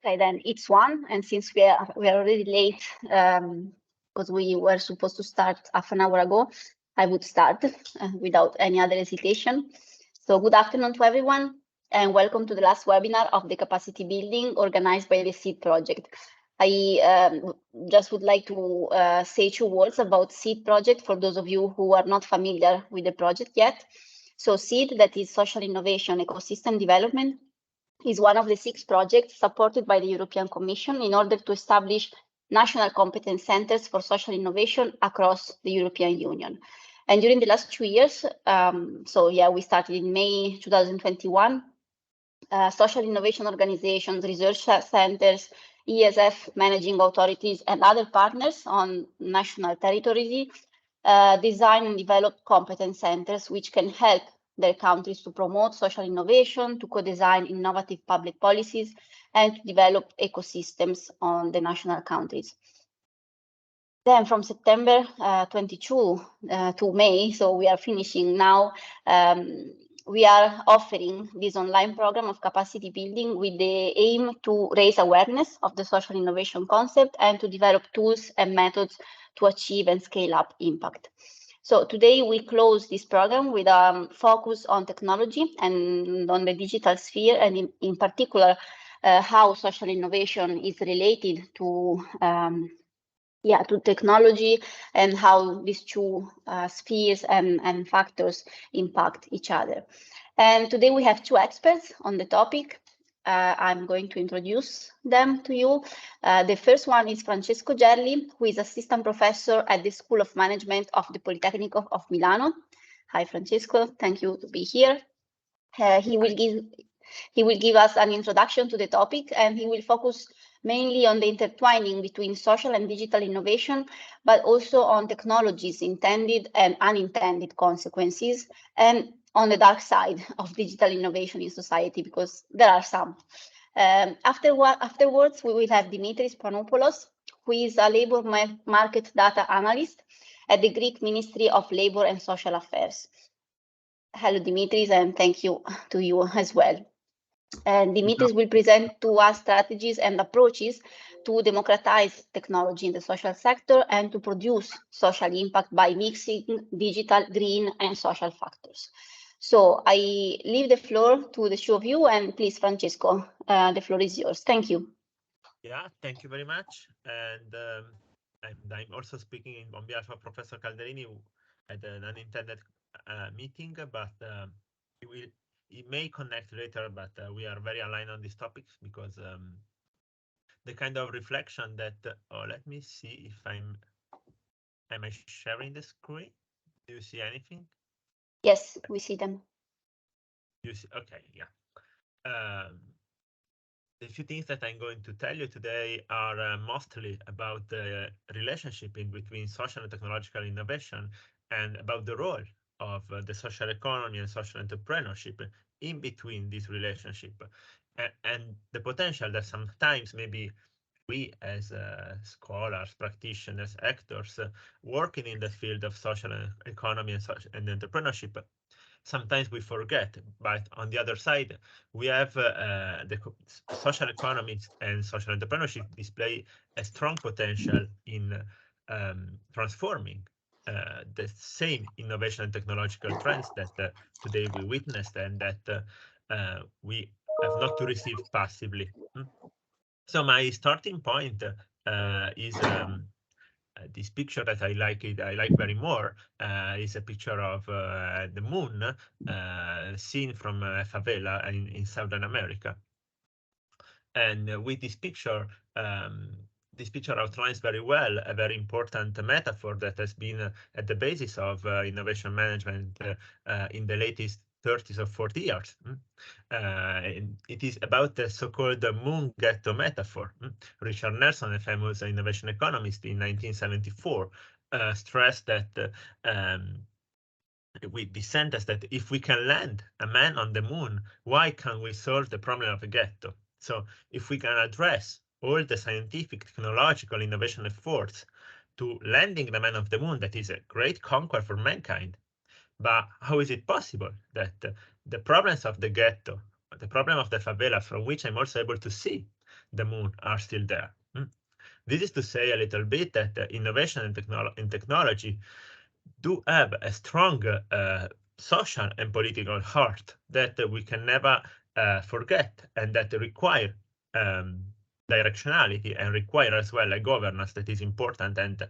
Okay, then it's one, and since we are already late, because we were supposed to start half an hour ago, I would start without any other hesitation. So good afternoon to everyone, and welcome to the last webinar of the capacity building organized by the SEED project. I just would like to say 2 words about SEED project for those of you who are not familiar with the project yet. So SEED, that is Social Innovation Ecosystem Development, is one of the 6 projects supported by the European Commission in order to establish national competence centers for social innovation across the European Union. And during the last 2 years, we started in May 2021, social innovation organizations, research centers, ESF managing authorities, and other partners on national territories design and develop competence centers which can help their countries to promote social innovation, to co-design innovative public policies, and to develop ecosystems on the national countries. Then from September 22 to May, so we are finishing now, we are offering this online program of capacity building with the aim to raise awareness of the social innovation concept and to develop tools and methods to achieve and scale up impact. So today we close this program with a focus on technology and on the digital sphere, and in particular, how social innovation is related to technology and how these 2 spheres and factors impact each other. And today we have 2 experts on the topic. I'm going to introduce them to you. The first one is Francesco Gerli, who is assistant professor at the School of Management of the Politecnico of Milano. Hi, Francesco. Thank you to be here. He will give us an introduction to the topic, and he will focus mainly on the intertwining between social and digital innovation, but also on technologies' intended and unintended consequences, and on the dark side of digital innovation in society, because there are some. Afterwards, we will have Dimitris Panopoulos, who is a labor market data analyst at the Greek Ministry of Labor and Social Affairs. Hello, Dimitris, and thank you to you as well. And Dimitris will present to us strategies and approaches to democratize technology in the social sector and to produce social impact by mixing digital, green, and social factors. So I leave the floor to the 2 of you, and please, Francesco, the floor is yours. Thank you. Yeah, thank you very much. And I'm also speaking on behalf of Professor Calderini at an unintended meeting, but it may connect later, but we are very aligned on these topics because the kind of reflection that, let me see if am I sharing the screen? Do you see anything? Yes, we see them. You see, okay, yeah. The few things that I'm going to tell you today are mostly about the relationship in between social and technological innovation and about the role of the social economy and social entrepreneurship in between this relationship and the potential that sometimes maybe we as scholars, practitioners, actors working in the field of social economy and entrepreneurship, sometimes we forget. But on the other side, we have the social economy and social entrepreneurship display a strong potential in transforming the same innovation and technological trends that today we witnessed and that we have not to receive passively. So my starting point is this picture that I like very more is a picture of the moon seen from a favela in Southern America. And with this picture outlines very well a very important metaphor that has been at the basis of innovation management in the latest 30 or 40 years. It is about the so-called moon ghetto metaphor. Richard Nelson, a famous innovation economist in 1974, stressed that with the sentence that if we can land a man on the moon, why can't we solve the problem of a ghetto? So if we can address all the scientific, technological innovation efforts to landing the man on the moon, that is a great conquest for mankind. But how is it possible that the problems of the ghetto, the problem of the favela, from which I'm also able to see the moon are still there. This is to say a little bit that innovation and technology do have a strong social and political heart that we can never forget, and that require directionality and require as well a governance that is important. And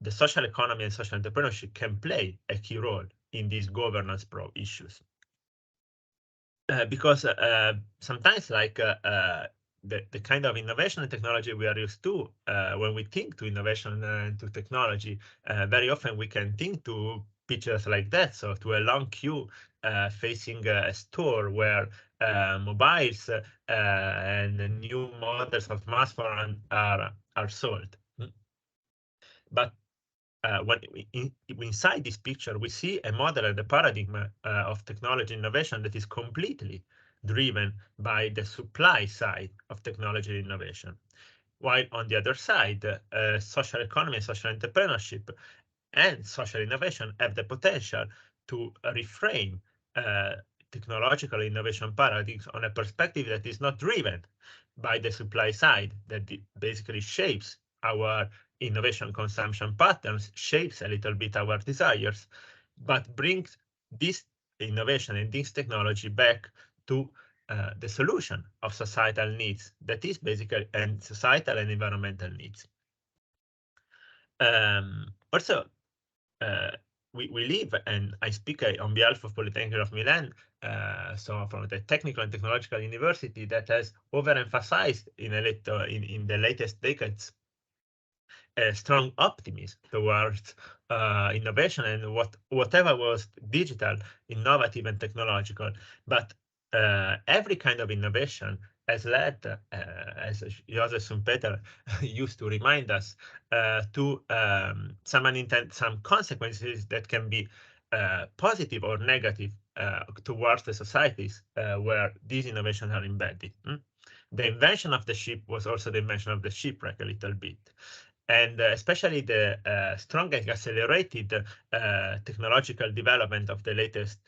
the social economy and social entrepreneurship can play a key role in these governance issues. Because sometimes, like the kind of innovation and technology we are used to when we think to innovation and to technology, very often we can think to pictures like that. So to a long queue facing a store where mobiles and new models of smartphones are sold. But when inside this picture, we see a model and a paradigm of technology innovation that is completely driven by the supply side of technology innovation. While on the other side, social economy, social entrepreneurship, and social innovation have the potential to reframe technological innovation paradigms on a perspective that is not driven by the supply side, that basically shapes our innovation consumption patterns, shapes a little bit our desires, but brings this innovation and this technology back to the solution of societal needs, that is basically and societal and environmental needs. Also, we live, and I speak on behalf of Politecnico of Milan, so from the Technical and Technological University, that has overemphasized in the latest decades a strong optimism towards innovation and whatever was digital, innovative, and technological. But every kind of innovation has led, as Joseph Schumpeter used to remind us, to some consequences that can be positive or negative towards the societies where these innovations are embedded. The invention of the ship was also the invention of the shipwreck a little bit. And especially the strong and accelerated technological development of the latest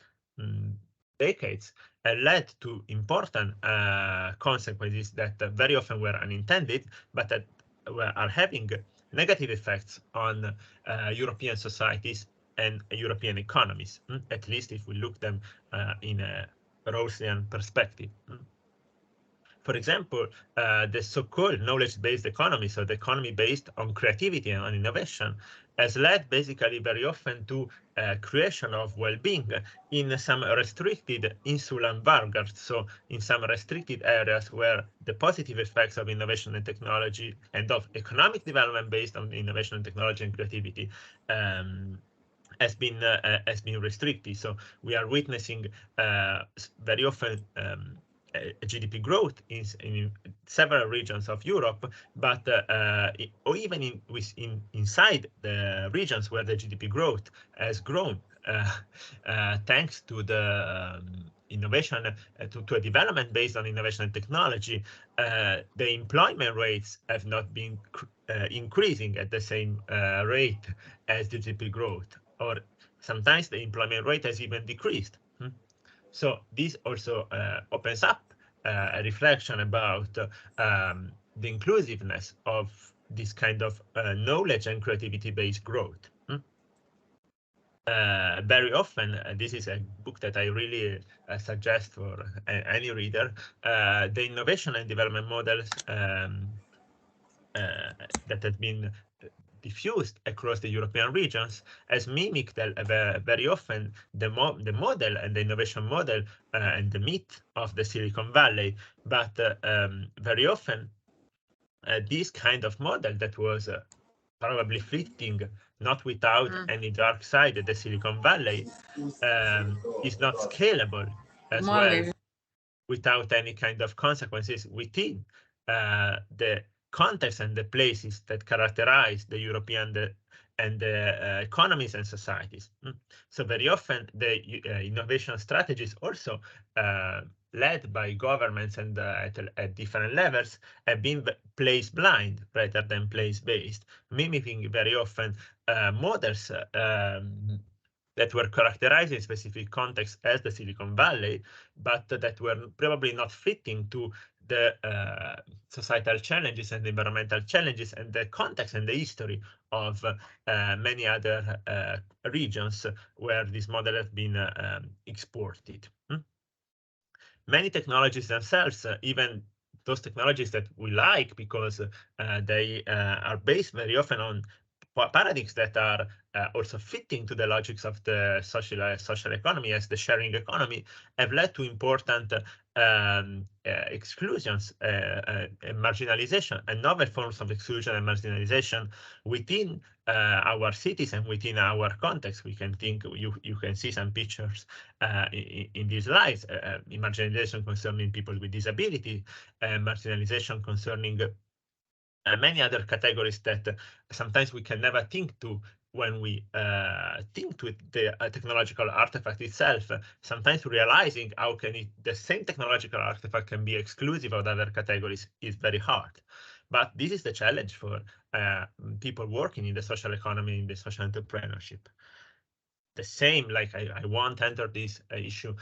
decades led to important consequences that very often were unintended, but that are having negative effects on European societies and European economies, at least if we look them in a Rawlsian perspective. For example, the so-called knowledge-based economy, so the economy based on creativity and on innovation, has led basically very often to creation of well-being in some restricted insular vanguards, so in some restricted areas where the positive effects of innovation and technology and of economic development based on innovation and technology and creativity has been restricted. So we are witnessing very often GDP growth in several regions of Europe, but or even inside the regions where the GDP growth has grown, thanks to the innovation, to a development based on innovation and technology, the employment rates have not been increasing at the same rate as the GDP growth, or sometimes the employment rate has even decreased. So this also opens up a reflection about the inclusiveness of this kind of knowledge and creativity-based growth. Very often, this is a book that I really suggest for any reader, the innovation and development models that have been diffused across the European regions has mimicked very often the model and the innovation model and the myth of the Silicon Valley. But very often, this kind of model that was probably fitting, not without any dark side, the Silicon Valley is not scalable as well, without any kind of consequences within the context and the places that characterize the European and the economies and societies. So very often the innovation strategies also led by governments and at different levels have been place blind rather than place based, mimicking very often models that were characterized in specific contexts as the Silicon Valley, but that were probably not fitting to the societal challenges and environmental challenges and the context and the history of many other regions where this model has been exported. Many technologies themselves, even those technologies that we like because they are based very often on paradigms that are also fitting to the logics of the social economy as the sharing economy, have led to important exclusions and marginalization and novel forms of exclusion and marginalization within our cities and within our context. We can think, you can see some pictures in these slides, marginalization concerning people with disability, marginalization concerning many other categories that sometimes we can never think to when we think to the technological artifact itself. Sometimes realizing how the same technological artifact can be exclusive of other categories is very hard. But this is the challenge for people working in the social economy, in the social entrepreneurship. The same, like I won't enter this issue,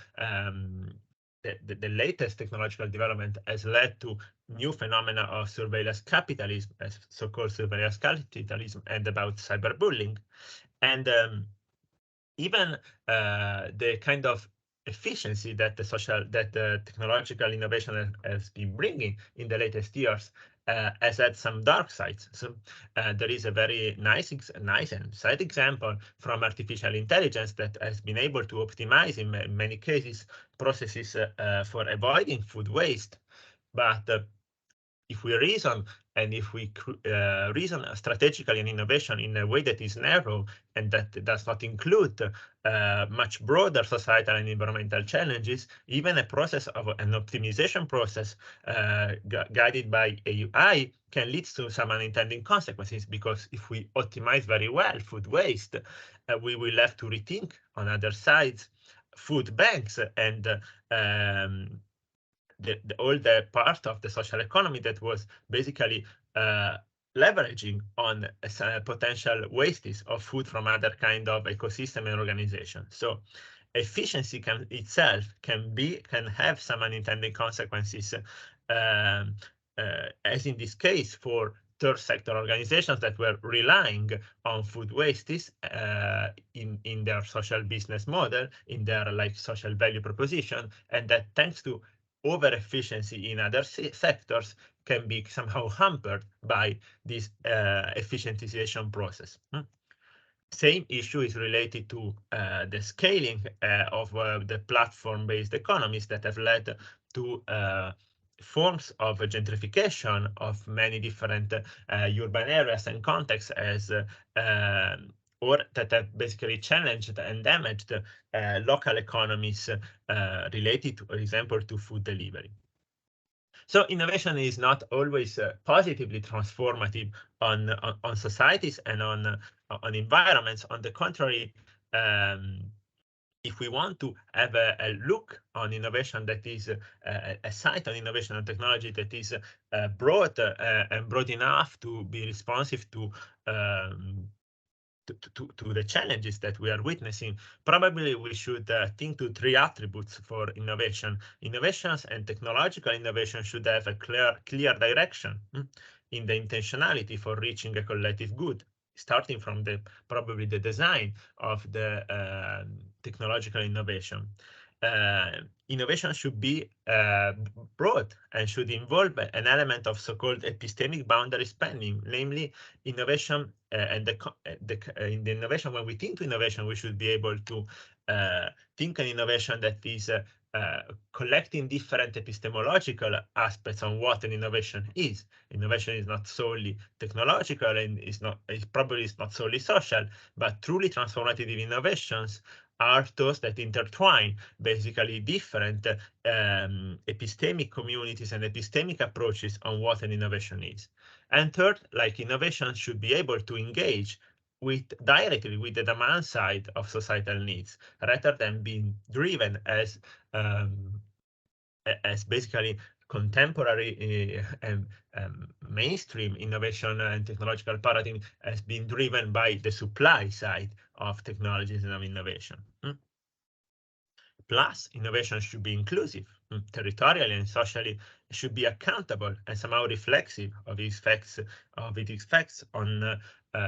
the latest technological development has led to new phenomena of surveillance capitalism, so-called surveillance capitalism, and about cyberbullying. And even the kind of efficiency that the technological innovation has been bringing in the latest years has had some dark sides. So there is a very nice and sad example from artificial intelligence that has been able to optimize in many cases processes for avoiding food waste. But if we reason and if we reason strategically in innovation in a way that is narrow and that does not include much broader societal and environmental challenges, even a process of an optimization process guided by AI can lead to some unintended consequences, because if we optimize very well food waste, we will have to rethink on other sides food banks and all the part of the social economy that was basically leveraging on potential wastes of food from other kind of ecosystem and organization. So efficiency itself can have some unintended consequences, as in this case for third sector organizations that were relying on food wastes in their social business model, in their social value proposition, and that thanks to over efficiency in other sectors can be somehow hampered by this efficientization process. Same issue is related to the scaling of the platform-based economies that have led to forms of gentrification of many different urban areas and contexts or that have basically challenged and damaged local economies related, for example, to food delivery. So innovation is not always positively transformative on societies and on environments. On the contrary, if we want to have a look on innovation that is a sight on innovation and technology that is broad and broad enough to be responsive to the challenges that we are witnessing, probably we should think to three attributes for innovation. Innovations and technological innovation should have a clear direction in the intentionality for reaching a collective good, starting from probably the design of the technological innovation. Innovation should be broad and should involve an element of so-called epistemic boundary spanning, namely innovation in the innovation. When we think to innovation, we should be able to think an innovation that is collecting different epistemological aspects on what an innovation is. Innovation is not solely technological and probably is not solely social, but truly transformative innovations are those that intertwine basically different epistemic communities and epistemic approaches on what an innovation is. And third, innovation should be able to engage directly with the demand side of societal needs, rather than being driven as basically contemporary and mainstream innovation and technological paradigm has been driven by the supply side of technologies and of innovation. Plus, innovation should be inclusive, territorially and socially, should be accountable and somehow reflexive of its effects on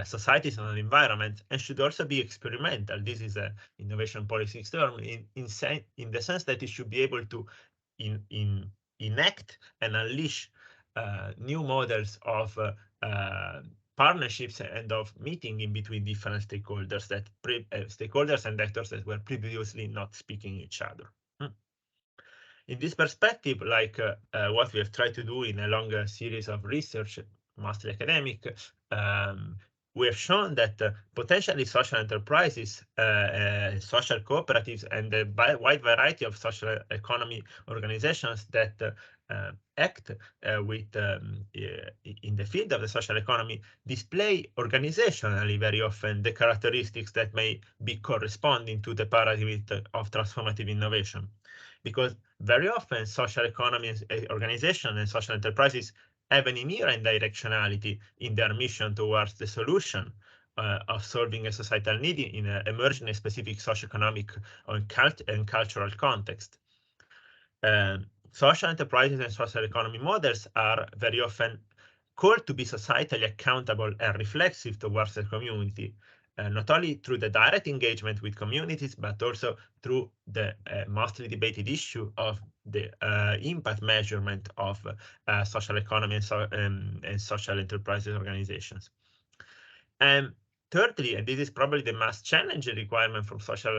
societies and on the environment, and should also be experimental. This is an innovation policy term in the sense that it should be able to enact and unleash new models of partnerships and of meeting in between different stakeholders and actors that were previously not speaking each other. In this perspective, like what we have tried to do in a longer series of research, mostly academic, we have shown that potentially social enterprises, social cooperatives, and a wide variety of social economy organizations that act in the field of the social economy display organizationally very often the characteristics that may be corresponding to the paradigm of transformative innovation. Because very often social economy organizations and social enterprises have an inherent directionality in their mission towards the solution of solving a societal need in emerging a specific socioeconomic and cultural context. Social enterprises and social economy models are very often called to be societally accountable and reflexive towards the community, not only through the direct engagement with communities, but also through the mostly debated issue of the impact measurement of social economy and social enterprises organizations. And thirdly, and this is probably the most challenging requirement from social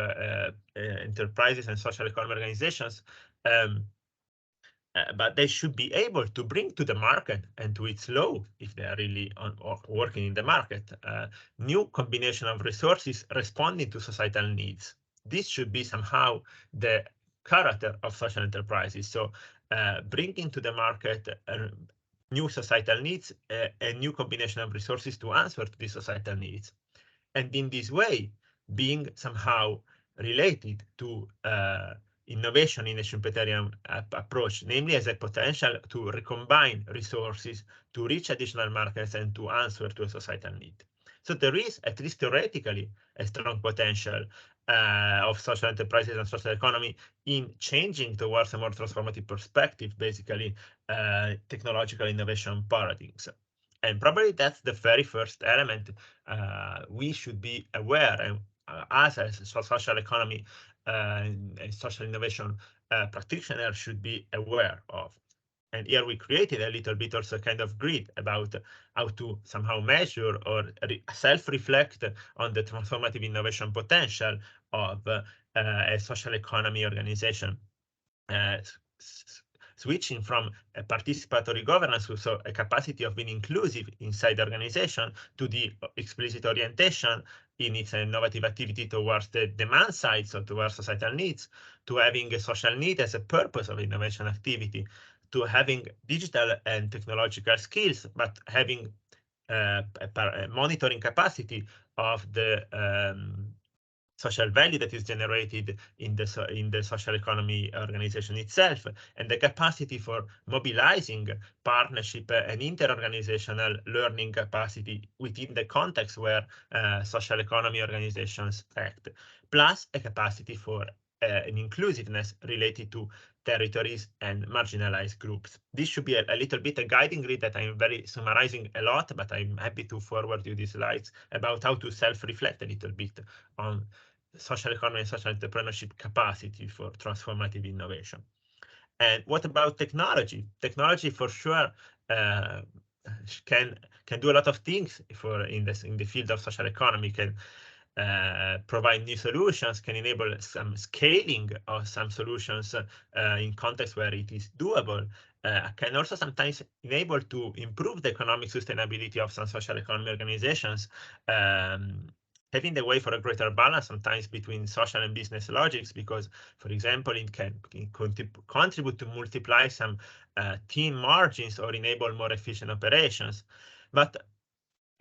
enterprises and social economy organizations, but they should be able to bring to the market and to its law, if they are really working in the market, new combination of resources responding to societal needs. This should be somehow the character of social enterprises. So bringing to the market new societal needs, a new combination of resources to answer to these societal needs. And in this way, being somehow related to innovation in a Schumpeterian approach, namely as a potential to recombine resources to reach additional markets and to answer to a societal need. So there is, at least theoretically, a strong potential of social enterprises and social economy in changing towards a more transformative perspective, basically technological innovation paradigms. And probably that's the very first element we should be aware, and us as social economy and social innovation practitioners should be aware of. And here we created a little bit also kind of grid about how to somehow measure or self-reflect on the transformative innovation potential of a social economy organization. Switching from a participatory governance, so a capacity of being inclusive inside the organization, to the explicit orientation in its innovative activity towards the demand side, so towards societal needs, to having a social need as a purpose of innovation activity, to having digital and technological skills, but having a monitoring capacity of the social value that is generated in the social economy organization itself, and the capacity for mobilizing partnership and inter-organizational learning capacity within the context where social economy organizations act, plus a capacity for an inclusiveness related to territories and marginalized groups. This should be a little bit a guiding grid that I'm very summarizing a lot, but I'm happy to forward you these slides about how to self-reflect a little bit on social economy and social entrepreneurship capacity for transformative innovation. And what about technology? Technology for sure can do a lot of things in the field of social economy, can provide new solutions, can enable some scaling of some solutions in contexts where it is doable, can also sometimes enable to improve the economic sustainability of some social economy organizations, having the way for a greater balance sometimes between social and business logics, because, for example, it can contribute to multiply some team margins or enable more efficient operations. But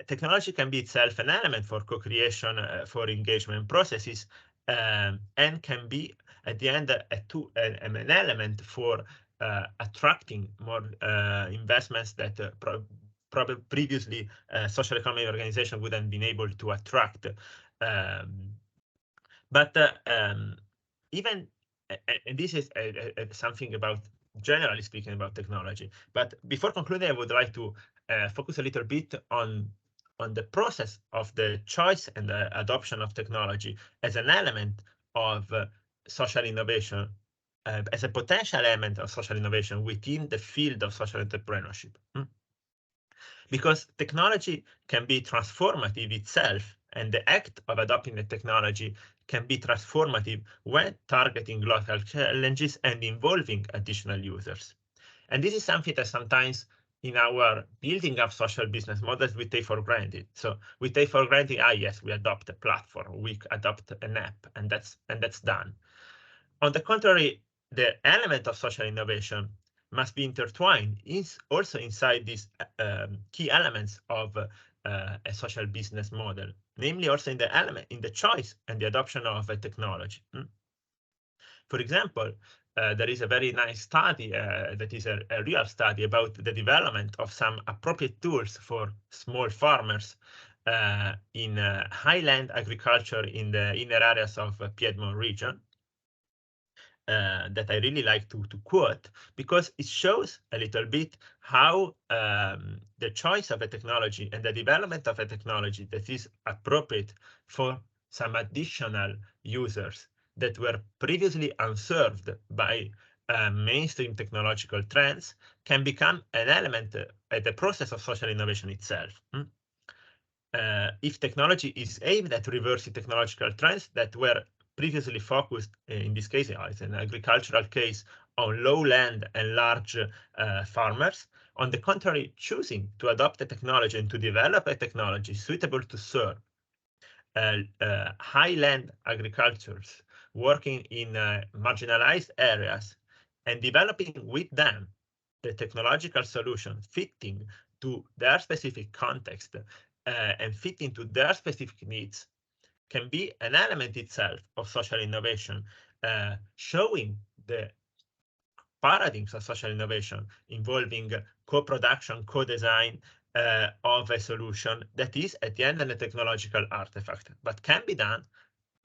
technology can be itself an element for co-creation, for engagement processes, and can be, at the end, an element for attracting more investments that probably previously social economy organization wouldn't been able to attract. But even and this is something about, generally speaking, about technology. But before concluding, I would like to focus a little bit on the process of the choice and the adoption of technology as an element of social innovation, as a potential element of social innovation within the field of social entrepreneurship. Because technology can be transformative itself, and the act of adopting the technology can be transformative when targeting local challenges and involving additional users. And this is something that sometimes in our building of social business models, we take for granted. So we take for granted, yes, we adopt a platform, we adopt an app, and that's done. On the contrary, the element of social innovation must be intertwined also inside these key elements of a social business model, namely also in the choice and the adoption of a technology. For example, there is a very nice study that is a real study about the development of some appropriate tools for small farmers in highland agriculture in the inner areas of Piedmont region. That I really like to quote, because it shows a little bit how the choice of a technology and the development of a technology that is appropriate for some additional users that were previously unserved by mainstream technological trends can become an element at the process of social innovation itself. If technology is aimed at reversing technological trends that were previously focused, in this case, it's an agricultural case, on low land and large farmers. On the contrary, choosing to adopt a technology and to develop a technology suitable to serve high-land agricultures working in marginalized areas and developing with them the technological solution fitting to their specific context and fitting to their specific needs can be an element itself of social innovation, showing the paradigms of social innovation involving co-production, co-design of a solution that is at the end a technological artifact, but can be done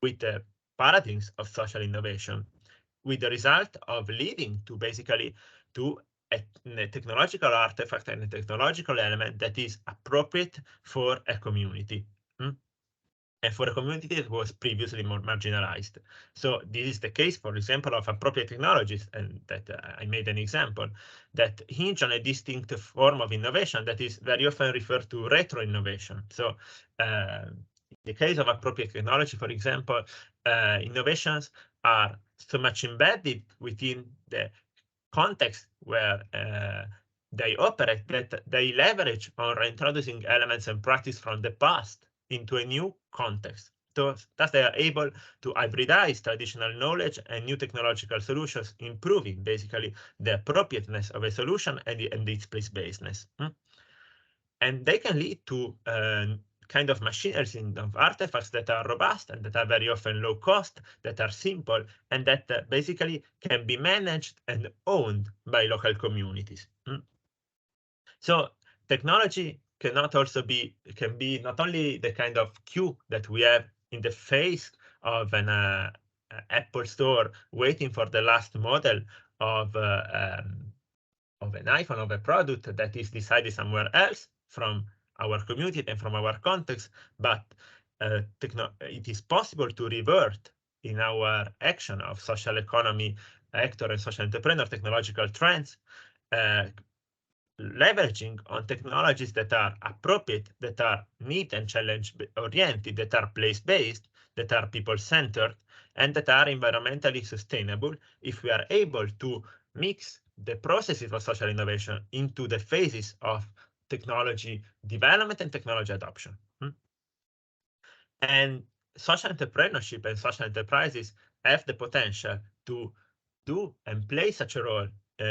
with the paradigms of social innovation, with the result of leading to basically to a technological artifact and a technological element that is appropriate for a community. And for a community that was previously more marginalized. So this is the case, for example, of appropriate technologies, and that I made an example, that hinge on a distinct form of innovation that is very often referred to retro-innovation. So in the case of appropriate technology, for example, innovations are so much embedded within the context where they operate that they leverage on reintroducing elements and practice from the past into a new context. Thus they are able to hybridize traditional knowledge and new technological solutions, improving basically the appropriateness of a solution and its place-basedness. And they can lead to kind of machineries of artifacts that are robust and that are very often low cost, that are simple, and that basically can be managed and owned by local communities. So technology can be not only the kind of queue that we have in the face of an Apple store waiting for the last model of an iPhone, of a product that is decided somewhere else from our community and from our context, but it is possible to revert in our action of social economy actor and social entrepreneur technological trends, leveraging on technologies that are appropriate, that are need and challenge oriented, that are place-based, that are people-centered, and that are environmentally sustainable if we are able to mix the processes of social innovation into the phases of technology development and technology adoption. And social entrepreneurship and social enterprises have the potential to do and play such a role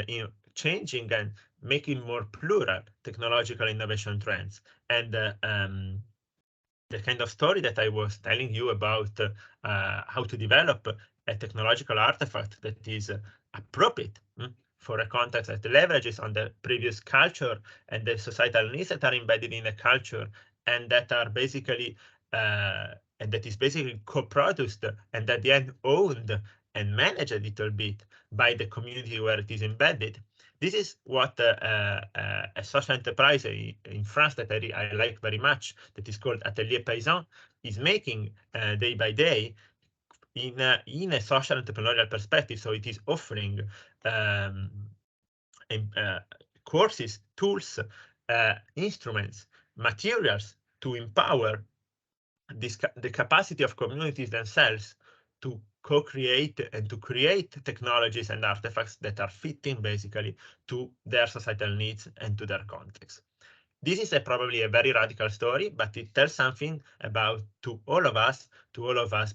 in changing and making more plural technological innovation trends. And the kind of story that I was telling you about how to develop a technological artifact that is appropriate for a context that leverages on the previous culture and the societal needs that are embedded in a culture, and that are basically and that is basically co-produced and at the end owned and managed a little bit by the community where it is embedded. This is what a social enterprise in France that I like very much, that is called Atelier Paysan, is making day by day in a social entrepreneurial perspective. So it is offering courses, tools, instruments, materials to empower the capacity of communities themselves to co-create and to create technologies and artifacts that are fitting basically to their societal needs and to their context. This is probably a very radical story, but it tells something about to all of us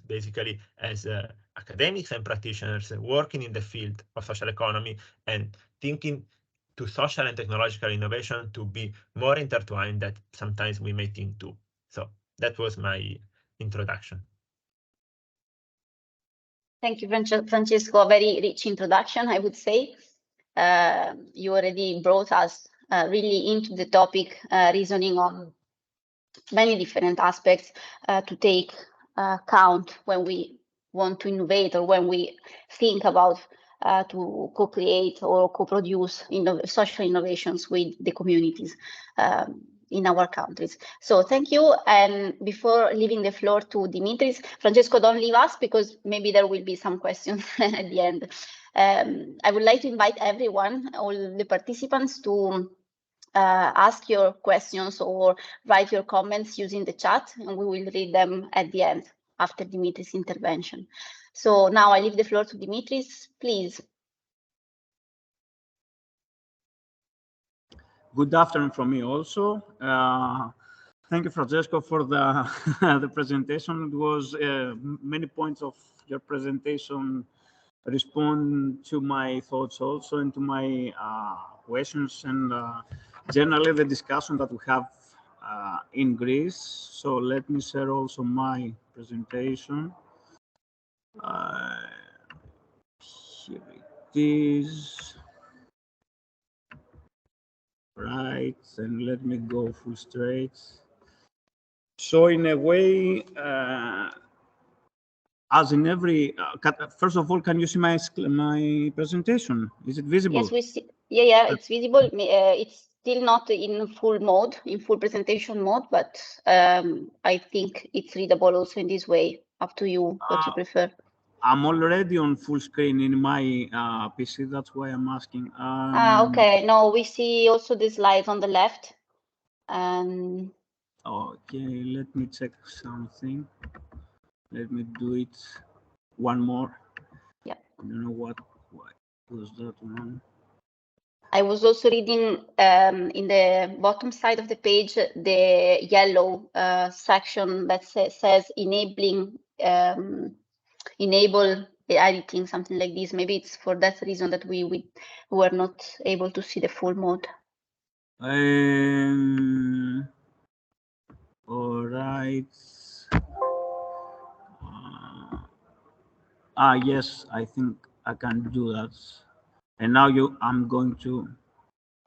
basically as academics and practitioners working in the field of social economy and thinking to social and technological innovation to be more intertwined than sometimes we may think too. So that was my introduction. Thank you, Francesco. A very rich introduction, I would say. You already brought us really into the topic, reasoning on many different aspects to take account when we want to innovate or when we think about to co-create or co-produce social innovations with the communities in our countries. So thank you. And before leaving the floor to Dimitris, Francesco, don't leave us because maybe there will be some questions at the end. I would like to invite everyone, all the participants, to ask your questions or write your comments using the chat, and we will read them at the end after Dimitris' intervention. So now I leave the floor to Dimitris, please. Good afternoon from me also. Thank you, Francesco, for the, the presentation. It was many points of your presentation respond to my thoughts also and to my questions and generally the discussion that we have in Greece. So let me share also my presentation. Here it is. Right, and let me go full straight. So in a way, as in every, first of all, can you see my presentation? Is it visible? Yes, we see. Yeah, it's visible. It's still not in full mode, in full presentation mode, but I think it's readable also in this way. Up to you, what you prefer. I'm already on full screen in my PC. That's why I'm asking. Okay. No, we see also the slides on the left. Okay, let me check something. Let me do it one more. Yeah. I don't know what was that one. I was also reading in the bottom side of the page the yellow section that says enable the editing, something like this. Maybe it's for that reason that we were not able to see the full mode. All right. Yes, I think I can do that. And now I'm going to,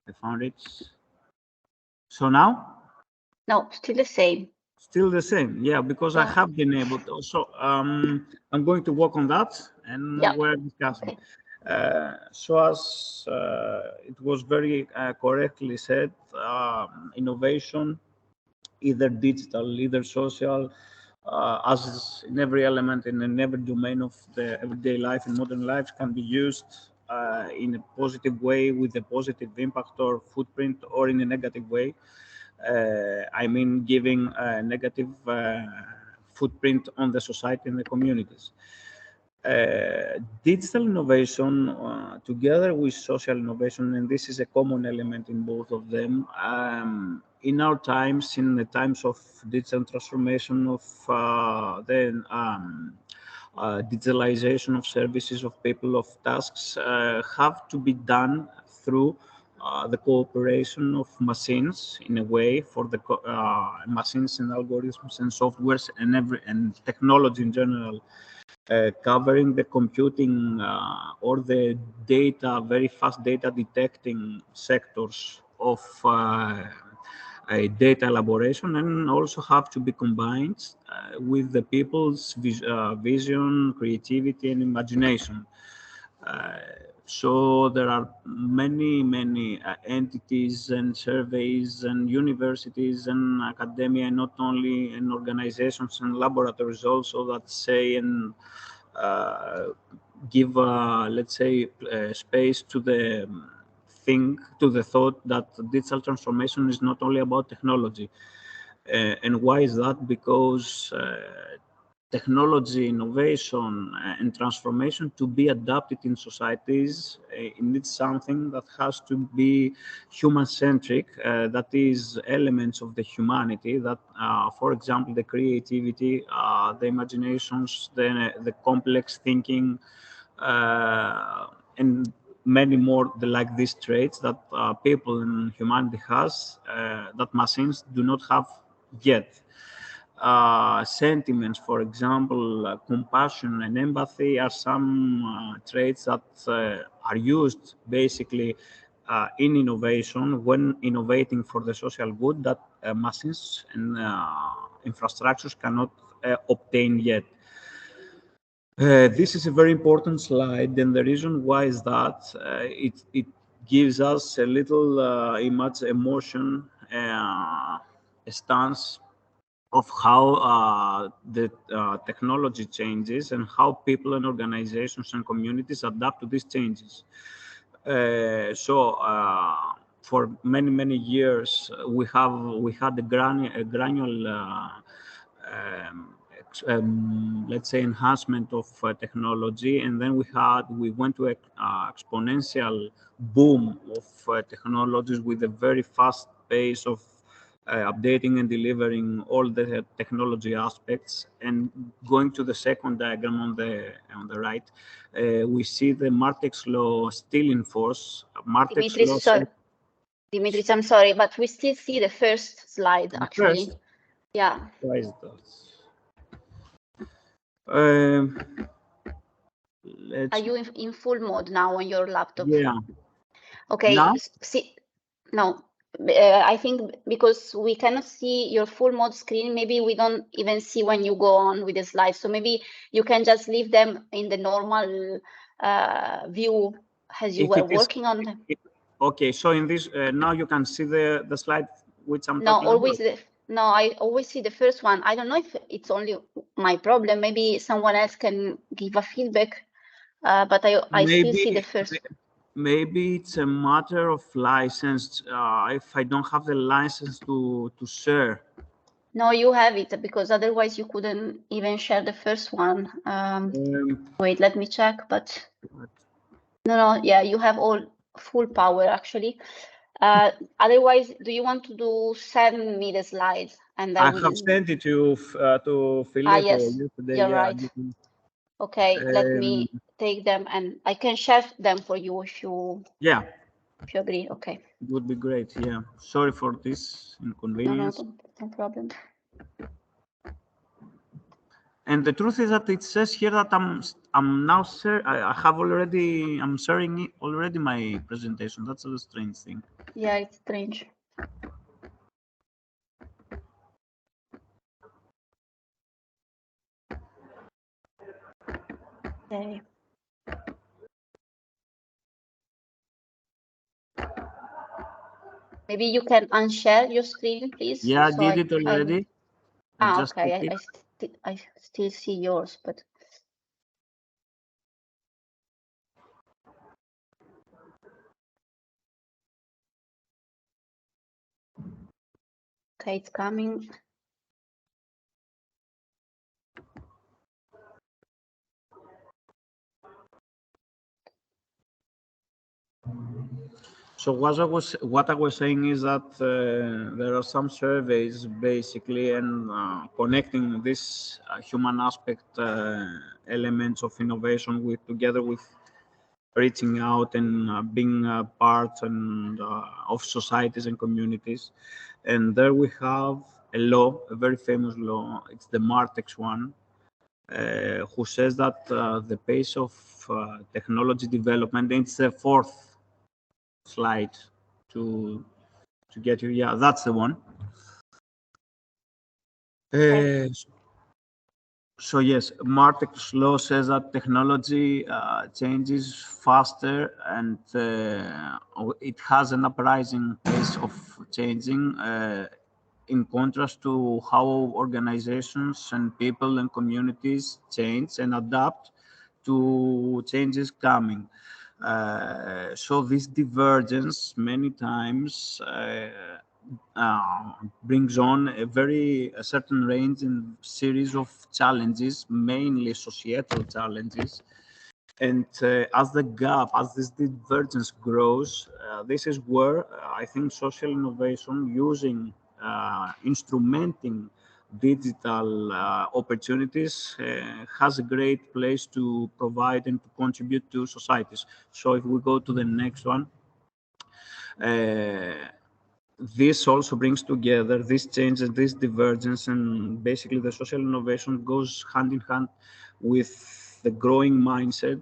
I found it. So now? No, still the same. Still the same, yeah, because I have been able to. So I'm going to work on that, and we're discussing. Okay. So as it was very correctly said, innovation, either digital, either social, as in every element and in every domain of the everyday life and modern lives, can be used in a positive way with a positive impact or footprint, or in a negative way. I mean, giving a negative footprint on the society and the communities. Digital innovation together with social innovation, and this is a common element in both of them. In our times, in the times of digital transformation, of digitalization of services, of people, of tasks, have to be done through the cooperation of machines, in a way, for the machines and algorithms and softwares and technology in general, covering the computing or the data, very fast data detecting sectors of data elaboration, and also have to be combined with the people's vision, creativity, and imagination. So there are many entities and surveys and universities and academia, and not only in organizations and laboratories also, that say and give, let's say, space to the thought that digital transformation is not only about technology. And why is that? Because technology, innovation, and transformation to be adapted in societies, it needs something that has to be human-centric, that is elements of the humanity, that, for example, the creativity, the imaginations, the complex thinking, and many more like these traits that people in humanity has, that machines do not have yet. Sentiments, for example, compassion and empathy are some traits that are used basically in innovation when innovating for the social good, that machines and infrastructures cannot obtain yet. This is a very important slide, and the reason why is that it gives us a little emotion, a stance of how the technology changes and how people and organizations and communities adapt to these changes. For many years, we had a granular, let's say, enhancement of technology, and then we went to an exponential boom of technologies with a very fast pace of updating and delivering all the technology aspects. And going to the second diagram on the right, we see the Martek's law still in force. Martek's law. Dimitris, I'm sorry, but we still see the first slide, actually. First? Yeah. Why is that? Are you in full mode now on your laptop? Yeah. Okay. Now? See, no. I think because we cannot see your full mode screen, maybe we don't even see when you go on with the slides. So maybe you can just leave them in the normal view as you were working on them. Okay, so in this, now you can see the slide which I'm talking about. No, I always see the first one. I don't know if it's only my problem. Maybe someone else can give a feedback, but I still see the first. Maybe it's a matter of license. If I don't have the license to share. No, you have it, because otherwise you couldn't even share the first one. Wait, let me check. But no, yeah, you have all full power actually. Otherwise, do you want to send me the slides and I have sent it to Philip yes, yesterday. You're right. Okay, let me take them and I can share them for you if you. Yeah. If you agree, okay. It would be great. Yeah. Sorry for this inconvenience. No problem. And the truth is that it says here that I'm now I'm sharing already my presentation. That's a strange thing. Yeah, it's strange. Okay. Maybe you can unshare your screen, please. Yeah, I did it already. Okay. I still see yours, but. Okay, it's coming. So what I was saying is that there are some surveys basically, and connecting this human aspect elements of innovation together with reaching out and being part of societies and communities. And there we have a law, a very famous law. It's the Martek's one, who says that the pace of technology development, it's the fourth slide to get you. Yeah, that's the one. So yes, Martek's law says that technology changes faster and it has an uprising pace of changing in contrast to how organizations and people and communities change and adapt to changes coming. So this divergence many times brings on a certain range and series of challenges, mainly societal challenges. And as this divergence grows, this is where I think social innovation using instrumenting digital opportunities has a great place to provide and to contribute to societies. So if we go to the next one, this also brings together this change and this divergence, and basically the social innovation goes hand in hand with the growing mindset,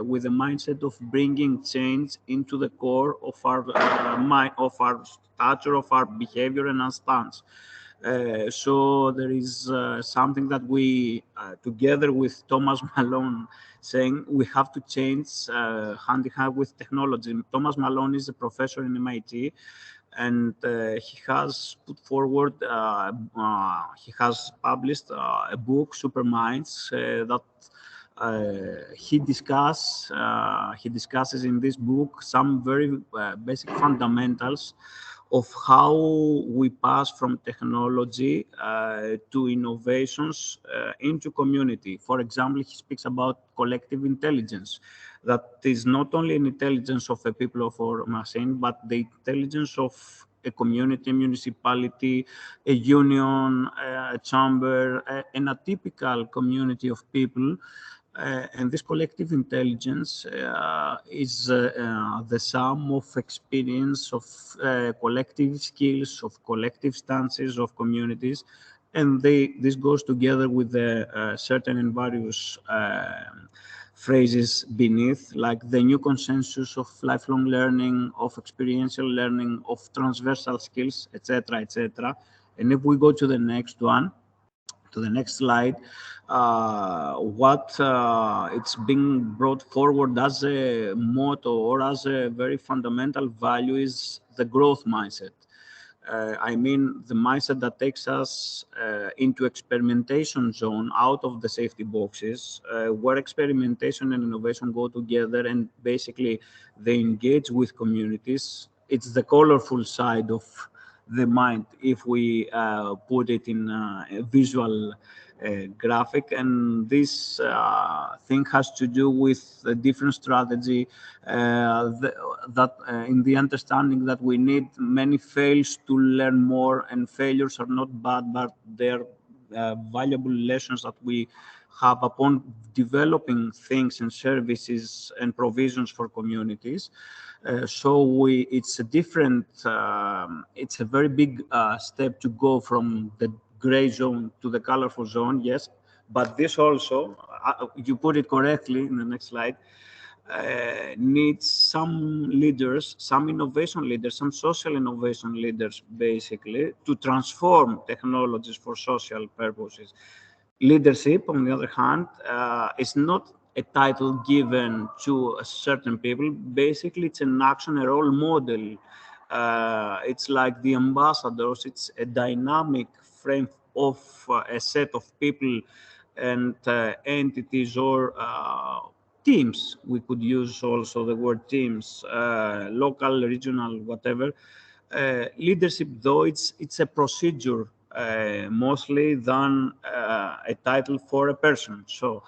with the mindset of bringing change into the core of our stature, of our behavior and our stance. So there is something that we, together with Thomas Malone, saying we have to change hand in hand with technology. Thomas Malone is a professor in MIT, and he has put forward, he has published a book, Superminds, that he discusses in this book some very basic fundamentals of how we pass from technology to innovations into community. For example, he speaks about collective intelligence. That is not only an intelligence of a people or a machine, but the intelligence of a community, a municipality, a union, a chamber, an atypical community of people. And this collective intelligence is the sum of experience, of collective skills, of collective stances of communities. And this goes together with the certain and various phrases beneath, like the new consensus of lifelong learning, of experiential learning, of transversal skills, etc., etc. And if we go to the next one, to the next slide, what it's being brought forward as a motto or as a very fundamental value is the growth mindset. I mean, the mindset that takes us into experimentation zone, out of the safety boxes, where experimentation and innovation go together, and basically they engage with communities. It's the colorful side of the mind, if we put it in a visual graphic, and this thing has to do with a different strategy, that in the understanding that we need many fails to learn more, and failures are not bad, but they're valuable lessons that we have upon developing things and services and provisions for communities. So it's a different, it's a very big step to go from the gray zone to the colorful zone, yes. But this also, you put it correctly in the next slide, needs some leaders, some innovation leaders, some social innovation leaders, basically, to transform technologies for social purposes. Leadership, on the other hand, is not a title given to a certain people. Basically, it's an action, a role model. It's like the ambassadors. It's a dynamic frame of a set of people and entities or teams. We could use also the word teams, local, regional, whatever. Leadership, though, it's a procedure mostly than a title for a person. So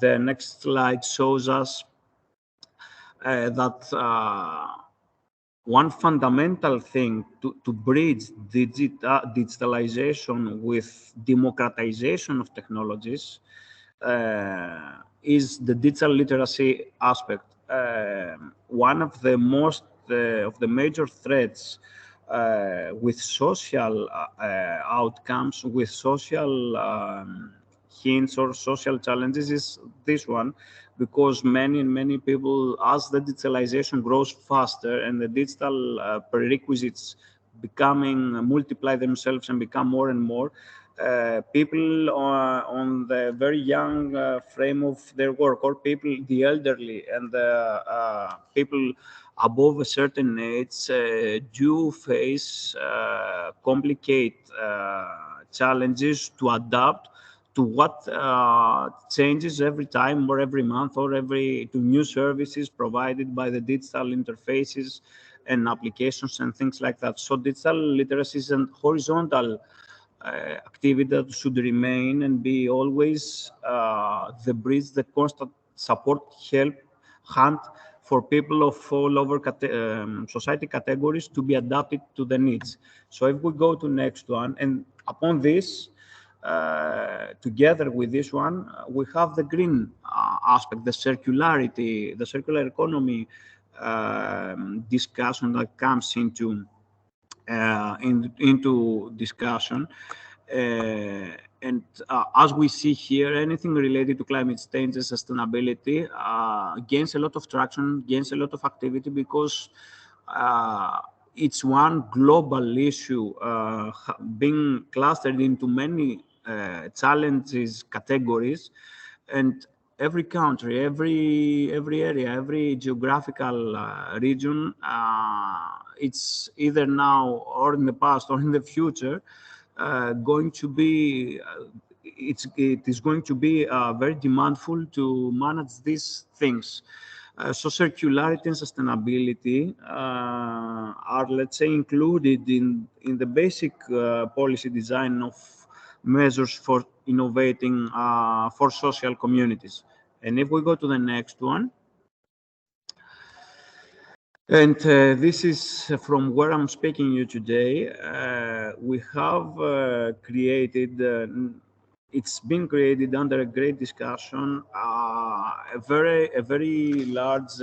the next slide shows us that one fundamental thing to bridge digitalization with democratization of technologies is the digital literacy aspect. One of the most of the major threats with social outcomes, with social hints or social challenges is this one, because many people, as the digitalization grows faster and the digital prerequisites multiply themselves and become more and more. People on the very young frame of their work, or people, the elderly and the people above a certain age do face complicated challenges to adapt to what changes every time or every month or to new services provided by the digital interfaces and applications and things like that. So digital literacy is a horizontal activity that should remain and be always the bridge, the constant support, help, hand for people of all over society categories to be adapted to the needs. So if we go to next one, and upon this, together with this one, we have the green aspect, the circularity, the circular economy discussion that comes into discussion. And as we see here, anything related to climate change and sustainability gains a lot of traction, gains a lot of activity, because it's one global issue being clustered into many challenges categories, and every country, every area, every geographical region, it's either now or in the past or in the future going to be it is going to be very demandful to manage these things. So circularity and sustainability are, let's say, included in the basic policy design of measures for innovating for social communities. And if we go to the next one, and this is from where I'm speaking you today. We have created, it's been created under a great discussion, a very large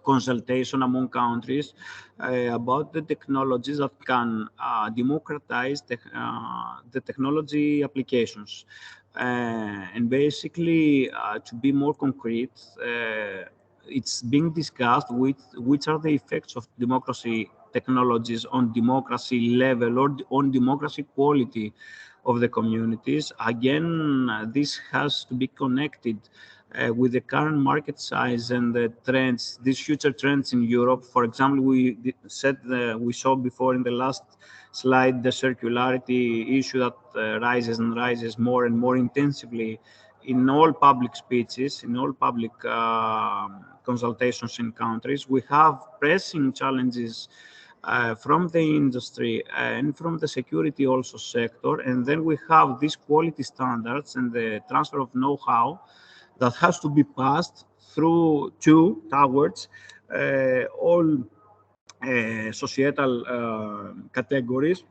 consultation among countries about the technologies that can democratize the technology applications. And basically, to be more concrete, it's being discussed which are the effects of democracy technologies on democracy level or on democracy quality of the communities. Again, this has to be connected with the current market size and the trends, these future trends in Europe. For example, we saw before in the last slide the circularity issue that rises and rises more and more intensively in all public speeches, in all public consultations in countries. We have pressing challenges from the industry and from the security also sector. And then we have these quality standards and the transfer of know-how that has to be passed towards all societal categories,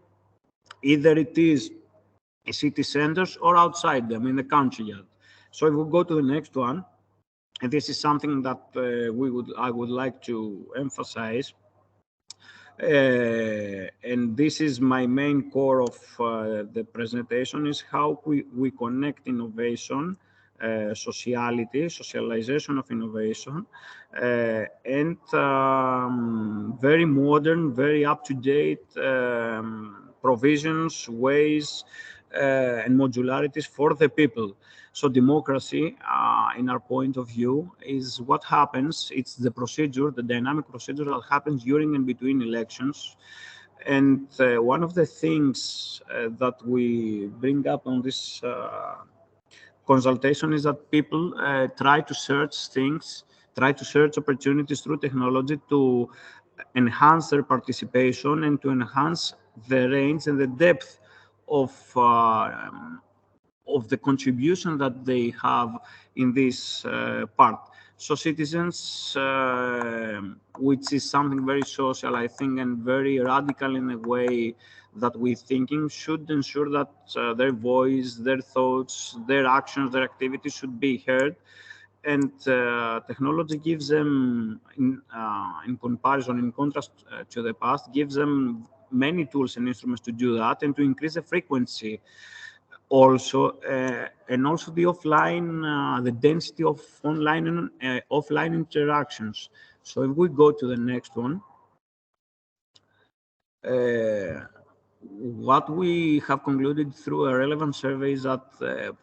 either it is city centers or outside them in the country yard. So if we go to the next one, and this is something that I would like to emphasize, and this is my main core of the presentation, is how we connect innovation, socialization of innovation, and very modern, very up-to-date provisions, ways, and modularities for the people. So democracy, in our point of view, is what happens. It's the procedure, the dynamic procedure that happens during and between elections. And one of the things that we bring up on this consultation is that people try to search things, try to search opportunities through technology to enhance their participation and to enhance the range and the depth of the contribution that they have in this part. So citizens, which is something very social, I think, and very radical in a way that we're thinking, should ensure that their voice, their thoughts, their actions, their activities should be heard. And technology gives them, in comparison, in contrast to the past, gives them many tools and instruments to do that and to increase the frequency also, and also the offline, the density of online and offline interactions. So if we go to the next one, What we have concluded through a relevant survey is that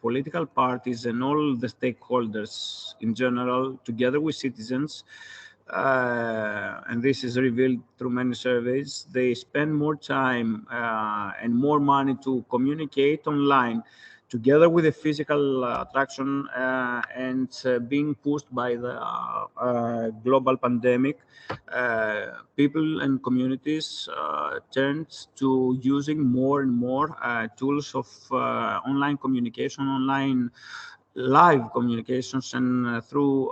political parties and all the stakeholders in general, together with citizens, and this is revealed through many surveys, they spend more time and more money to communicate online, together with the physical attraction and being pushed by the global pandemic. People and communities turned to using more and more tools of online communication, online live communications, and through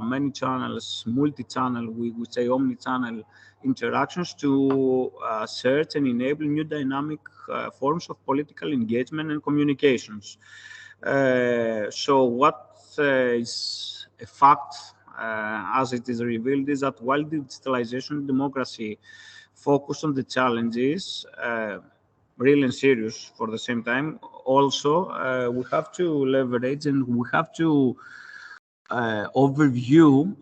many channels, multi-channel, we would say omni-channel interactions to search and enable new dynamic forms of political engagement and communications. So what is a fact, as it is revealed, is that while digitalization and democracy focus on the challenges, real and serious for the same time, also we have to leverage and we have to overview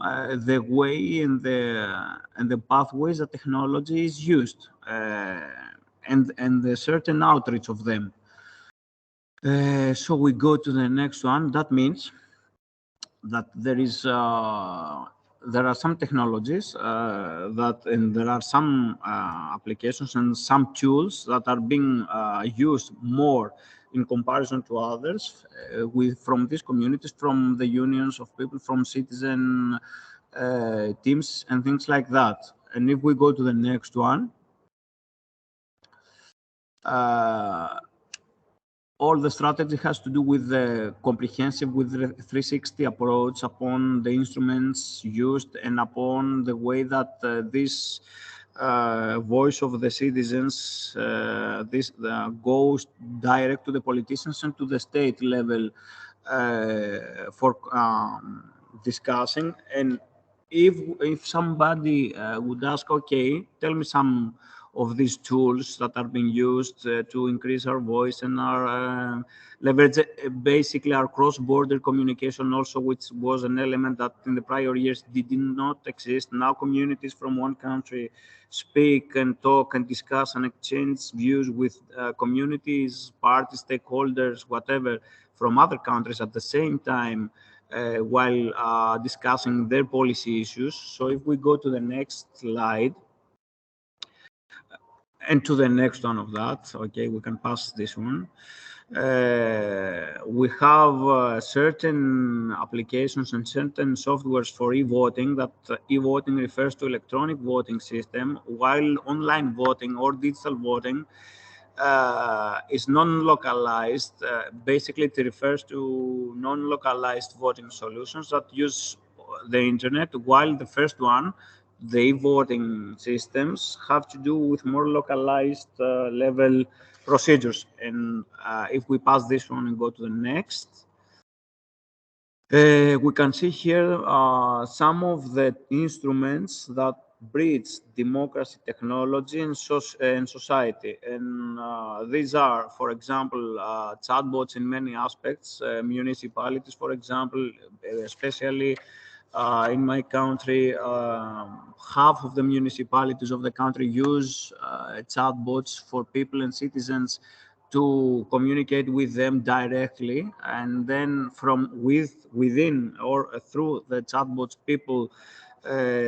the way and the pathways that technology is used and the certain outreach of them. So we go to the next one. That means that there are some technologies and there are some applications and some tools that are being used more in comparison to others from these communities, from the unions of people, from citizen teams and things like that. And if we go to the next one, all the strategy has to do with the comprehensive, with the 360 approach upon the instruments used and upon the way that this voice of the citizens goes direct to the politicians and to the state level for discussing. And if somebody would ask, okay, tell me some of these tools that are being used to increase our voice and our leverage, basically our cross-border communication also, which was an element that in the prior years did not exist. Now communities from one country speak and talk and discuss and exchange views with communities, parties, stakeholders, whatever, from other countries at the same time while discussing their policy issues. So if we go to the next slide, and to the next one of that, okay, we can pass this one. We have certain applications and certain softwares for e-voting. That e-voting refers to electronic voting system, while online voting or digital voting is non-localized. Basically, it refers to non-localized voting solutions that use the internet, while the first one, the voting systems, have to do with more localized level procedures. And if we pass this one and go to the next, we can see here some of the instruments that bridge democracy, technology, and society. And these are, for example, chatbots in many aspects, municipalities, for example, especially in my country, half of the municipalities of the country use chatbots for people and citizens to communicate with them directly, and then from within or through the chatbots, people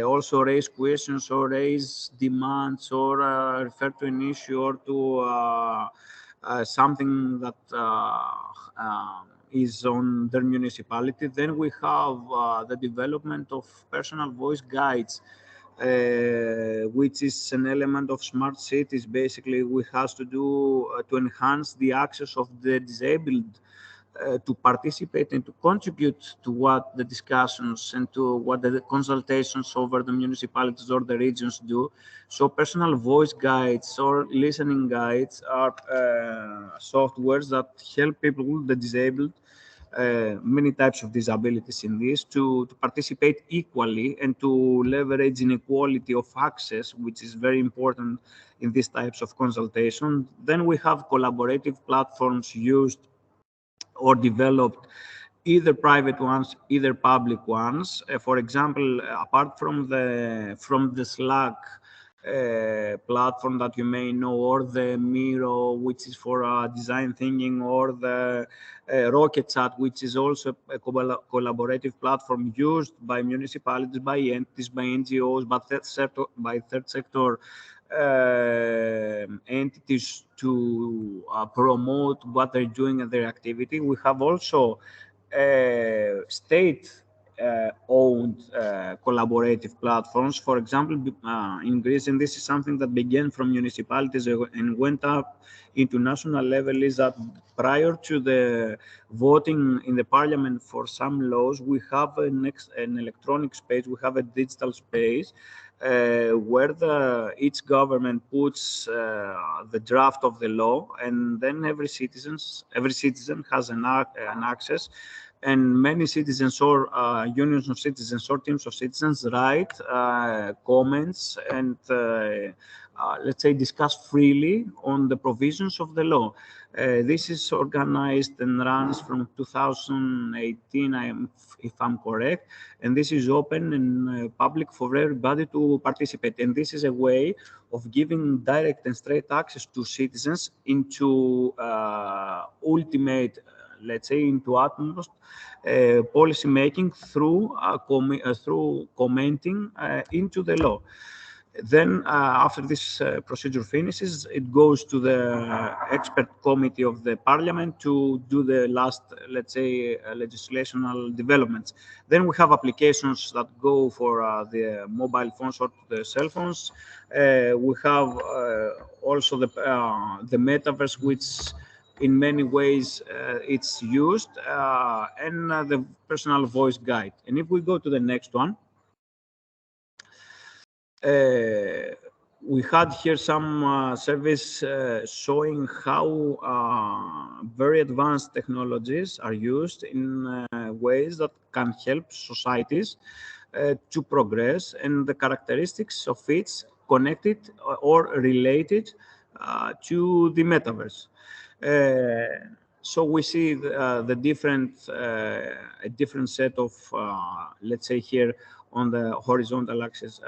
also raise questions or raise demands or refer to an issue or to something that is on their municipality. Then we have the development of personal voice guides, which is an element of smart cities. Basically, we have to do to enhance the access of the disabled to participate and to contribute to what the discussions and to what the consultations over the municipalities or the regions do. So personal voice guides or listening guides are softwares that help people, the disabled, many types of disabilities in this, to participate equally and to leverage inequality of access, which is very important in these types of consultation. Then we have collaborative platforms used or developed, either private ones, either public ones. For example, apart from the Slack platform that you may know, or the Miro, which is for design thinking, or the Rocket Chat, which is also a collaborative platform used by municipalities, by entities, by NGOs, by third sector entities to promote what they're doing in their activity. We have also state-owned collaborative platforms. For example, in Greece, and this is something that began from municipalities and went up into national level, is that prior to the voting in the parliament for some laws, we have an electronic space, we have a digital space, where each government puts the draft of the law, and then every citizen has an access, and many citizens or unions of citizens or teams of citizens write comments and let's say discuss freely on the provisions of the law. This is organized and runs from 2018, if I'm correct, and this is open and public for everybody to participate. And this is a way of giving direct and straight access to citizens into ultimate, let's say, into utmost policy making through commenting into the law. Then after this procedure finishes, it goes to the expert committee of the parliament to do the last, let's say, legislational developments. Then we have applications that go for the mobile phones or the cell phones. We have also the metaverse, which in many ways it's used, and the personal voice guide. And if we go to the next one, we had here some surveys showing how very advanced technologies are used in ways that can help societies to progress, and the characteristics of each connected or related to the metaverse. So we see the different, a different set of, let's say here, on the horizontal axis,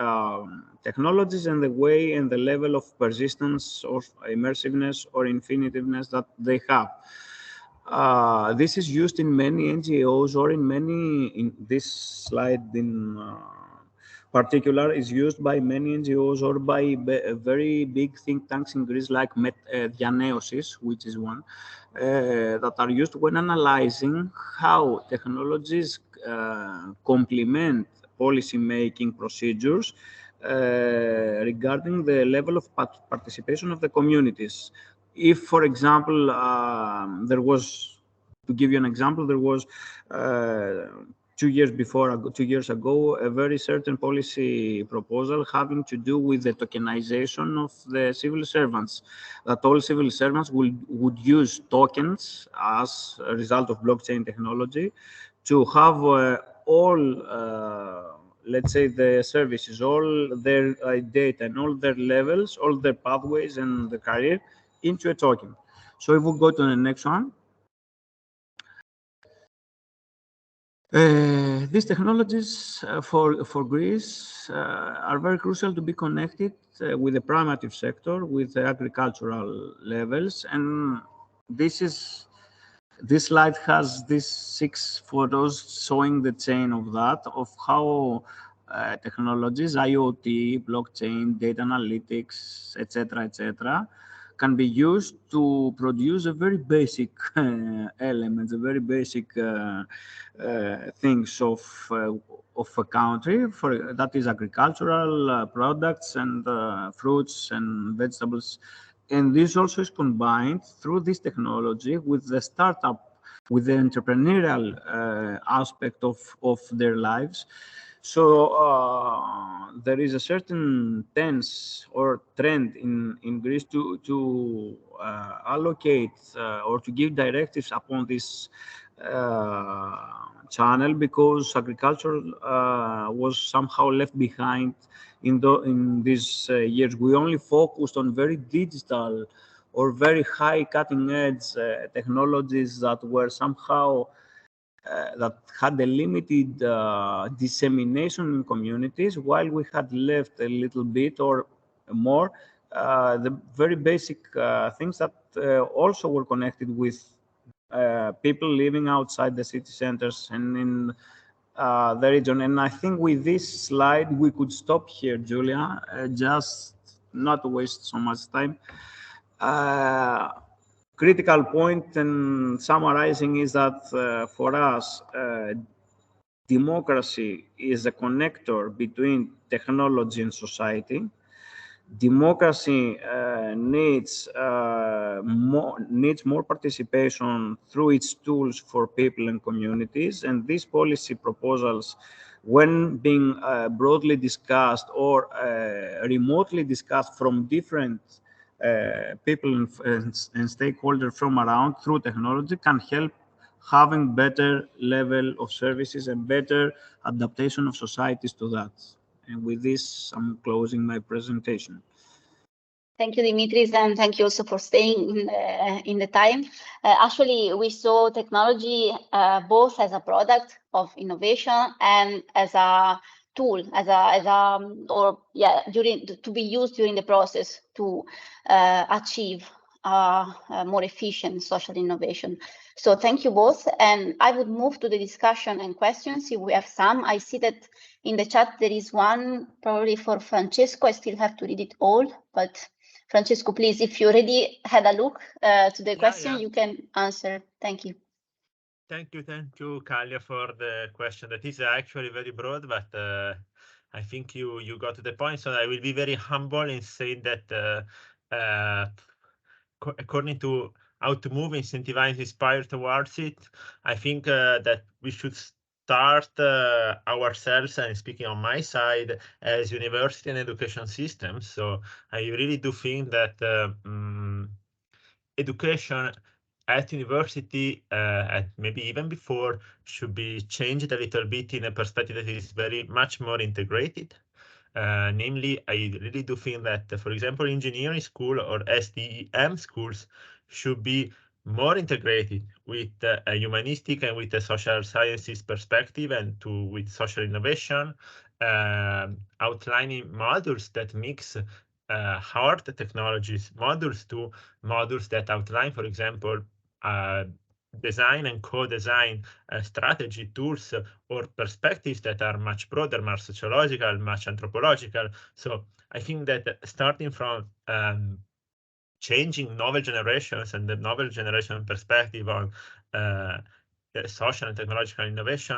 technologies and the way and the level of persistence or immersiveness or infinitiveness that they have. This is used in many NGOs, or in this slide in particular is used by many NGOs or by very big think tanks in Greece, like Dianeosis, which is one, that are used when analyzing how technologies complement policy-making procedures regarding the level of participation of the communities. If, for example, there was, to give you an example, there was 2 years ago, a very certain policy proposal having to do with the tokenization of the civil servants, that all civil servants would use tokens as a result of blockchain technology to have all, let's say, the services, all their data and all their levels, all their pathways and the career into a token. So if we go to the next one. These technologies for Greece are very crucial to be connected with the primitive sector, with the agricultural levels, and this slide has these 6 photos showing the chain of that, of how technologies, IoT, blockchain, data analytics, etc., can be used to produce a very basic elements, a very basic things of a country, that is agricultural products and fruits and vegetables. And this also is combined through this technology with the startup, with the entrepreneurial aspect of their lives. So there is a certain tense or trend in Greece to allocate or to give directives upon this channel, because agriculture was somehow left behind in these years. We only focused on very digital or very high cutting-edge technologies that were somehow that had a limited dissemination in communities, while we had left a little bit or more, the very basic things that also were connected with people living outside the city centers and in the region. And I think with this slide, we could stop here, Julia, just not to waste so much time. Critical point and summarizing is that for us, democracy is a connector between technology and society. Democracy needs more participation through its tools for people and communities, and these policy proposals, when being broadly discussed or remotely discussed from different people and stakeholders from around through technology, can help having better level of services and better adaptation of societies to that. And with this, I'm closing my presentation. Thank you, Dimitris, and thank you also for staying in the time. Actually, we saw technology both as a product of innovation and as a tool, to be used during the process to achieve more efficient social innovation. So thank you both, and I would move to the discussion and questions if we have some. I see that in the chat there is one probably for Francesco. I still have to read it all, but Francesco, please, if you already had a look to the question, you can answer. Thank you. Thank you, Kalia, for the question. That is actually very broad, but I think you got to the point. So I will be very humble in saying that according to how to move, incentivize, inspire towards it, I think that we should start ourselves, and speaking on my side, as university and education systems. So I really do think that education at university, and maybe even before, should be changed a little bit in a perspective that is very much more integrated. Namely, I really do think that, for example, engineering school or STEM schools should be more integrated with a humanistic and with a social sciences perspective and with social innovation, outlining modules that mix hard technologies, modules that outline, for example, design and co-design strategy, tools, or perspectives that are much broader, more sociological, much anthropological. So I think that starting from changing novel generations and the novel generation perspective on social and technological innovation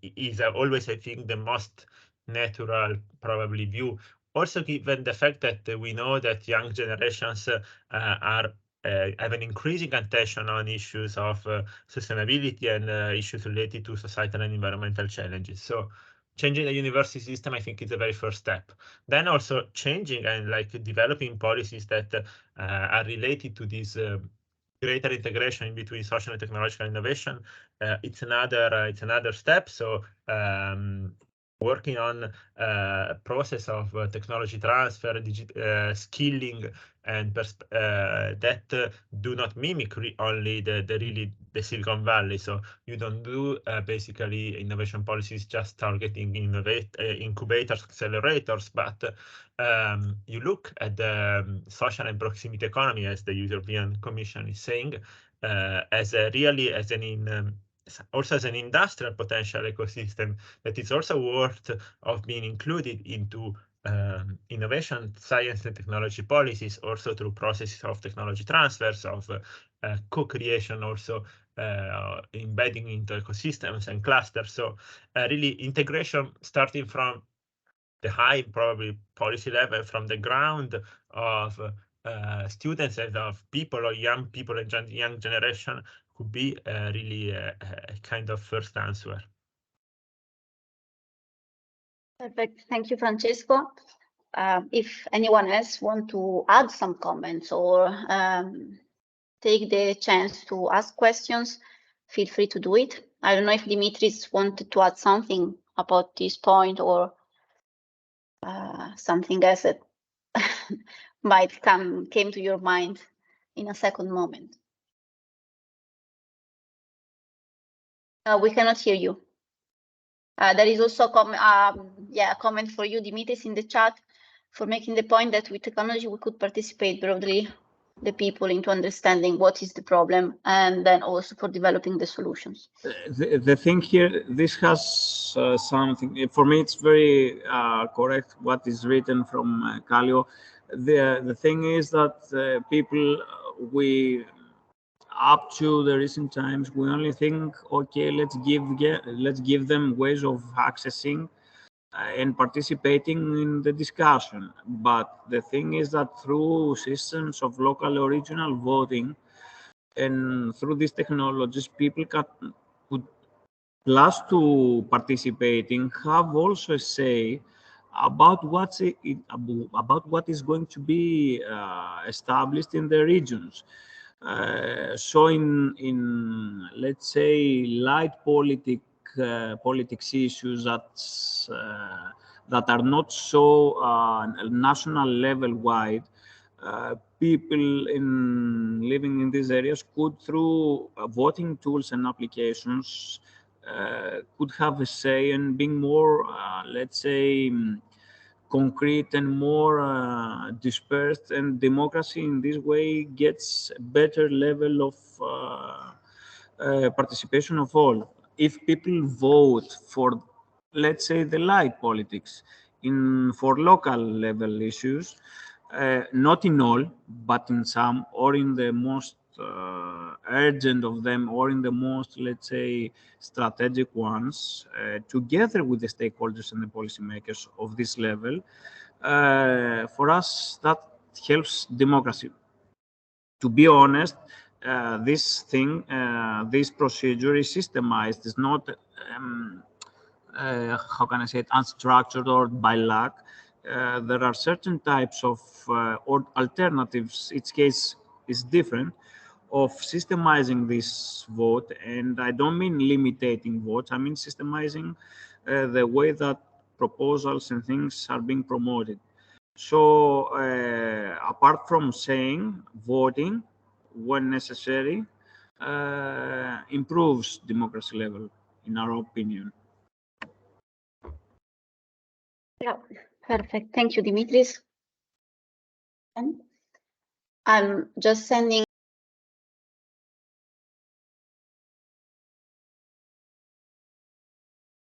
is always, I think, the most natural probably view. Also, given the fact that we know that young generations have an increasing attention on issues of sustainability and issues related to societal and environmental challenges. So changing the university system, I think, is the very first step. Then also changing and developing policies that are related to this greater integration in between social and technological innovation. It's another step. So working on a process of technology transfer, skilling, and that do not mimic only the Silicon Valley. So you don't do basically innovation policies just targeting incubators, accelerators, but you look at the social and proximity economy, as the European Commission is saying, also as an industrial potential ecosystem that is also worth of being included into innovation, science, and technology policies, also through processes of technology transfers, of co-creation, also embedding into ecosystems and clusters. So really integration starting from the high, probably policy level, from the ground of students and of people, or young people and young generation, could be really a kind of first answer. Perfect. Thank you, Francesco. If anyone else want to add some comments or take the chance to ask questions, feel free to do it. I don't know if Dimitris wanted to add something about this point or something else that might came to your mind in a second moment. We cannot hear you. There is also a comment for you, Dimitris, in the chat. for making the point that with technology we could participate broadly the people into understanding what is the problem, and then also for developing the solutions. The thing here, this has something, for me it's very correct what is written from Kallio. The thing is that people, we, up to the recent times, we only think, okay, let's give them ways of accessing and participating in the discussion. But the thing is that through systems of local or regional voting and through these technologies, people could, plus to participating, have also a say about what is going to be established in the regions. So in let's say light politics issues that are not so national level wide, people living in these areas could, through voting tools and applications, could have a say in being more, let's say, concrete and more dispersed, and democracy in this way gets a better level of participation of all. If people vote for, let's say, the light politics for local level issues, not in all, but in some, or in the most urgent of them, or in the most, let's say, strategic ones, together with the stakeholders and the policymakers of this level, for us, that helps democracy. To be honest, this procedure is systemized. It's not, how can I say it, unstructured or by luck. There are certain types of or alternatives. Each case is different of systemizing this vote, and I don't mean limiting votes. I mean systemizing the way that proposals and things are being promoted. So apart from saying, voting when necessary improves democracy level, in our opinion. Yeah, perfect. Thank you, Dimitris. And I'm just sending.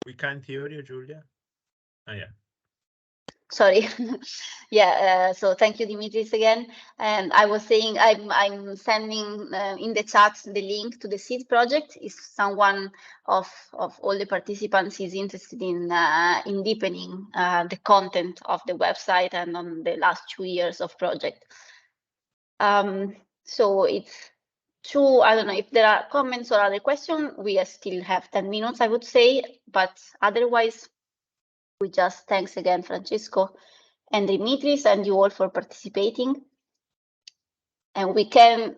We can't hear you, Julia. Oh, yeah. Sorry. Yeah, so thank you, Dimitris, again. And I was saying I'm sending in the chat the link to the SEED project. If someone of all the participants is interested in deepening the content of the website and on the last 2 years of project. So it's true. I don't know if there are comments or other questions. We still have 10 minutes, I would say, but otherwise, we just thanks again, Francesco and Dimitris, and you all for participating. And we can